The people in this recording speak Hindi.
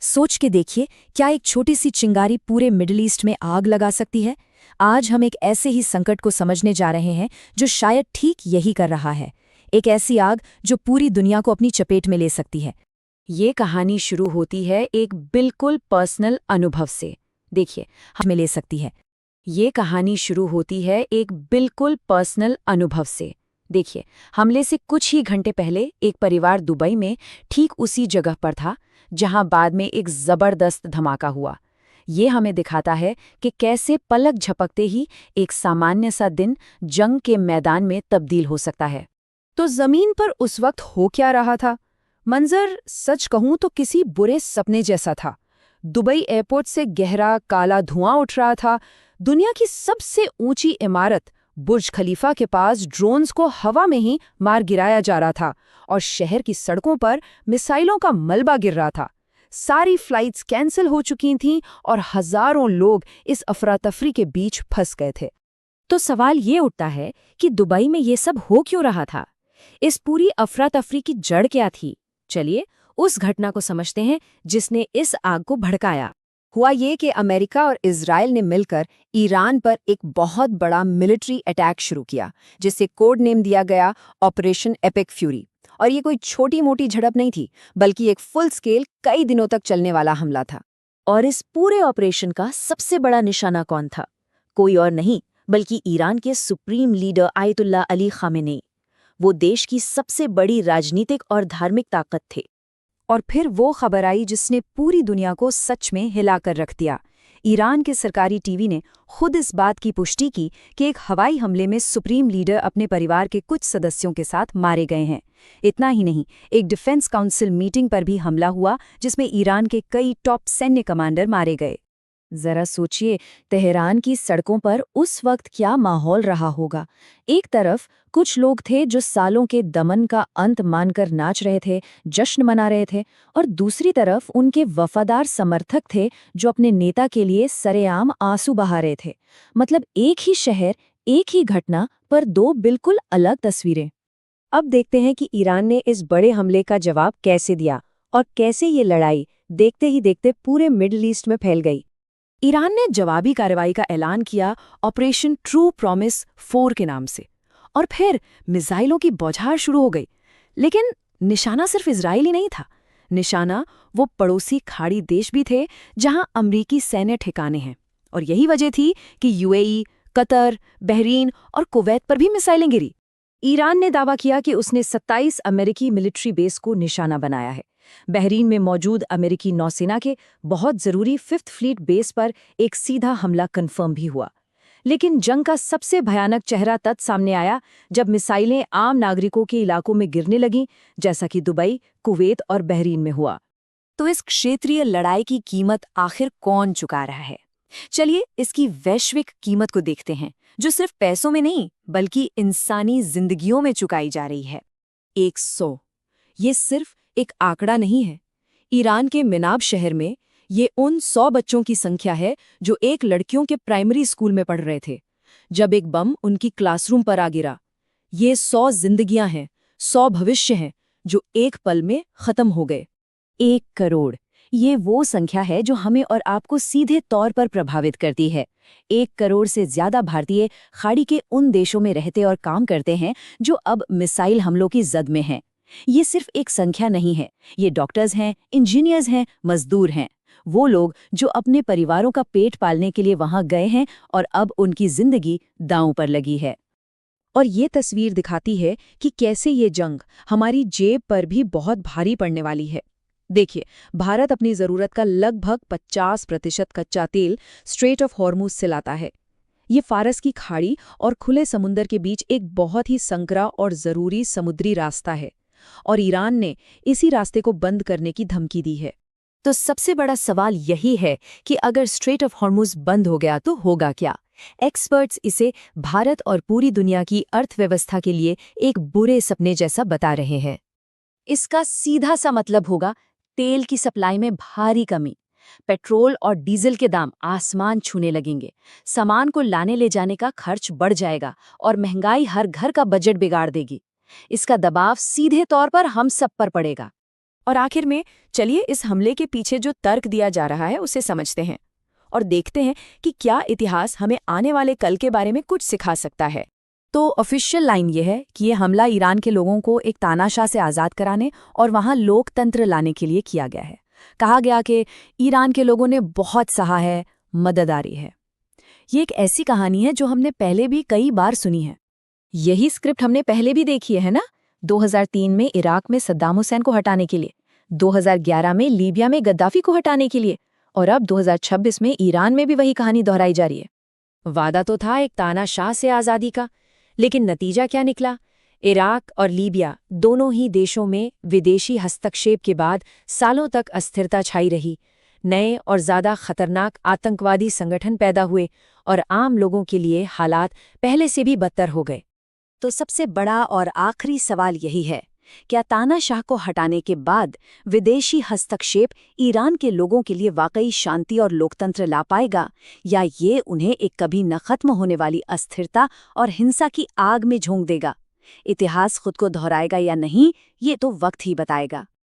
सोच के देखिए, क्या एक छोटी सी चिंगारी पूरे मिडिल ईस्ट में आग लगा सकती है। आज हम एक ऐसे ही संकट को समझने जा रहे हैं जो शायद ठीक यही कर रहा है। एक ऐसी आग जो पूरी दुनिया को अपनी चपेट में ले सकती है। ये कहानी शुरू होती है एक बिल्कुल पर्सनल अनुभव से। देखिए, में ले सकती है। ये कहानी शुरू होती है एक बिल्कुल पर्सनल अनुभव से। देखिए, हमले से कुछ ही घंटे पहले एक परिवार दुबई में ठीक उसी जगह पर था जहां बाद में एक जबरदस्त धमाका हुआ। ये हमें दिखाता है कि कैसे पलक झपकते ही एक सामान्य सा दिन जंग के मैदान में तब्दील हो सकता है। तो जमीन पर उस वक्त हो क्या रहा था? मंजर सच कहूं तो किसी बुरे सपने जैसा था। दुबई एयरपोर्ट से गहरा काला धुआं उठ रहा था। दुनिया की सबसे ऊंची इमारत बुर्ज खलीफा के पास ड्रोन्स को हवा में ही मार गिराया जा रहा था और शहर की सड़कों पर मिसाइलों का मलबा गिर रहा था। सारी फ्लाइट्स कैंसिल हो चुकी थीं और हजारों लोग इस अफरा तफरी के बीच फंस गए थे। तो सवाल ये उठता है कि दुबई में ये सब हो क्यों रहा था? इस पूरी अफरा तफरी की जड़ क्या थी? चलिए उस घटना को समझते हैं जिसने इस आग को भड़काया। हुआ ये कि अमेरिका और इजराइल ने मिलकर ईरान पर एक बहुत बड़ा मिलिट्री अटैक शुरू किया, जिसे कोड नेम दिया गया ऑपरेशन एपिक फ्यूरी। और ये कोई छोटी मोटी झड़प नहीं थी, बल्कि एक फुल स्केल कई दिनों तक चलने वाला हमला था। और इस पूरे ऑपरेशन का सबसे बड़ा निशाना कौन था? कोई और नहीं बल्कि ईरान के supreme leader Ayatollah Ali Khamenei. वो देश की सबसे बड़ी राजनीतिक और धार्मिक ताकत थे। और फिर वो खबर आई जिसने पूरी दुनिया को सच में हिलाकर रख दिया। ईरान के सरकारी टीवी ने खुद इस बात की पुष्टि की कि एक हवाई हमले में सुप्रीम लीडर अपने परिवार के कुछ सदस्यों के साथ मारे गए हैं। इतना ही नहीं, एक डिफेंस काउंसिल मीटिंग पर भी हमला हुआ जिसमें ईरान के कई टॉप सैन्य कमांडर मारे गए। जरा सोचिए, तेहरान की सड़कों पर उस वक्त क्या माहौल रहा होगा। एक तरफ कुछ लोग थे जो सालों के दमन का अंत मानकर नाच रहे थे, जश्न मना रहे थे, और दूसरी तरफ उनके वफादार समर्थक थे जो अपने नेता के लिए सरेआम आंसू बहा रहे थे। मतलब एक ही शहर, एक ही घटना, पर दो बिल्कुल अलग तस्वीरें। अब देखते हैं कि ईरान ने इस बड़े हमले का जवाब कैसे दिया और कैसे ये लड़ाई देखते ही देखते पूरे मिडिल ईस्ट में फैल गई। ईरान ने जवाबी कार्रवाई का ऐलान किया ऑपरेशन ट्रू प्रॉमिस 4 के नाम से, और फिर मिसाइलों की बौछार शुरू हो गई। लेकिन निशाना सिर्फ इजराइल ही नहीं था, निशाना वो पड़ोसी खाड़ी देश भी थे जहां अमरीकी सैन्य ठिकाने हैं। और यही वजह थी कि यूएई, कतर, बहरीन और कुवैत पर भी मिसाइलें गिरी। ईरान ने दावा किया कि उसने 27 अमेरिकी मिलिट्री बेस को निशाना बनाया है। बहरीन में मौजूद अमेरिकी नौसेना के बहुत जरूरी 5th फ्लीट बेस पर एक सीधा हमला कंफर्म भी हुआ। लेकिन जंग का सबसे भयानक चेहरा तब सामने आया जब मिसाइलें आम नागरिकों के इलाकों में गिरने लगीं, जैसा कि दुबई, कुवैत और बहरीन में हुआ। तो इस क्षेत्रीय लड़ाई की कीमत आखिर कौन चुका रहा है? चलिए इसकी वैश्विक कीमत को देखते हैं, जो सिर्फ पैसों में नहीं बल्कि इंसानी जिंदगियों में चुकाई जा रही है। 100। ये सिर्फ एक आंकड़ा नहीं है। ईरान के मिनाब शहर में ये उन 100 बच्चों की संख्या है जो एक लड़कियों के प्राइमरी स्कूल में पढ़ रहे थे जब एक बम उनकी क्लासरूम पर आ गिरा। ये 100 जिंदगियां हैं, 100 भविष्य हैं जो एक पल में खत्म हो गए। 1 करोड़, ये वो संख्या है जो हमें और आपको सीधे तौर पर प्रभावित करती है। 1 करोड़ से ज्यादा भारतीय खाड़ी के उन देशों में रहते और काम करते हैं जो अब मिसाइल हमलों की जद में हैं। ये सिर्फ एक संख्या नहीं है, ये डॉक्टर्स हैं, इंजीनियर्स हैं, मजदूर हैं, वो लोग जो अपने परिवारों का पेट पालने के लिए वहां गए हैं और अब उनकी जिंदगी दांव पर लगी है। और ये तस्वीर दिखाती है कि कैसे ये जंग हमारी जेब पर भी बहुत भारी पड़ने वाली है। देखिए, भारत अपनी जरूरत का लगभग 50% कच्चा तेल स्ट्रेट ऑफ हॉर्मुज से लाता है। ये फारस की खाड़ी और खुले समुद्र के बीच एक बहुत ही संकरा और जरूरी समुद्री रास्ता है, और ईरान ने इसी रास्ते को बंद करने की धमकी दी है। तो सबसे बड़ा सवाल यही है कि अगर स्ट्रेट ऑफ हॉर्मुज बंद हो गया तो होगा क्या? एक्सपर्ट्स इसे भारत और पूरी दुनिया की अर्थव्यवस्था के लिए एक बुरे सपने जैसा बता रहे हैं। इसका सीधा सा मतलब होगा तेल की सप्लाई में भारी कमी, पेट्रोल और डीजल के दाम आसमान छूने लगेंगे, सामान को लाने ले जाने का खर्च बढ़ जाएगा और महंगाई हर घर का बजट बिगाड़ देगी। इसका दबाव सीधे तौर पर हम सब पर पड़ेगा। और आखिर में चलिए इस हमले के पीछे जो तर्क दिया जा रहा है उसे समझते हैं और देखते हैं कि क्या इतिहास हमें आने वाले कल के बारे में कुछ सिखा सकता है। तो ऑफिशियल लाइन ये है कि ये हमला ईरान के लोगों को एक तानाशाह से आज़ाद कराने और वहाँ लोकतंत्र लाने के लिए किया गया है। कहा गया कि ईरान के लोगों ने बहुत सहा है, मदद आ रही है। ये एक ऐसी कहानी है जो हमने पहले भी कई बार सुनी है। यही स्क्रिप्ट हमने पहले भी देखी है ना, 2003 में इराक में सद्दाम हुसैन को हटाने के लिए, 2011 में लीबिया में गद्दाफी को हटाने के लिए, और अब 2026 में ईरान में भी वही कहानी दोहराई जा रही है। वादा तो था एक तानाशाह से आज़ादी का, लेकिन नतीजा क्या निकला? इराक और लीबिया दोनों ही देशों में विदेशी हस्तक्षेप के बाद सालों तक अस्थिरता छाई रही। नए और ज़्यादा खतरनाक आतंकवादी संगठन पैदा हुए और आम लोगों के लिए हालात पहले से भी बदतर हो गए। तो सबसे बड़ा और आखिरी सवाल यही है, क्या तानाशाह को हटाने के बाद विदेशी हस्तक्षेप ईरान के लोगों के लिए वाकई शांति और लोकतंत्र ला पाएगा, या ये उन्हें एक कभी न खत्म होने वाली अस्थिरता और हिंसा की आग में झोंक देगा? इतिहास खुद को दोहराएगा या नहीं, ये तो वक्त ही बताएगा।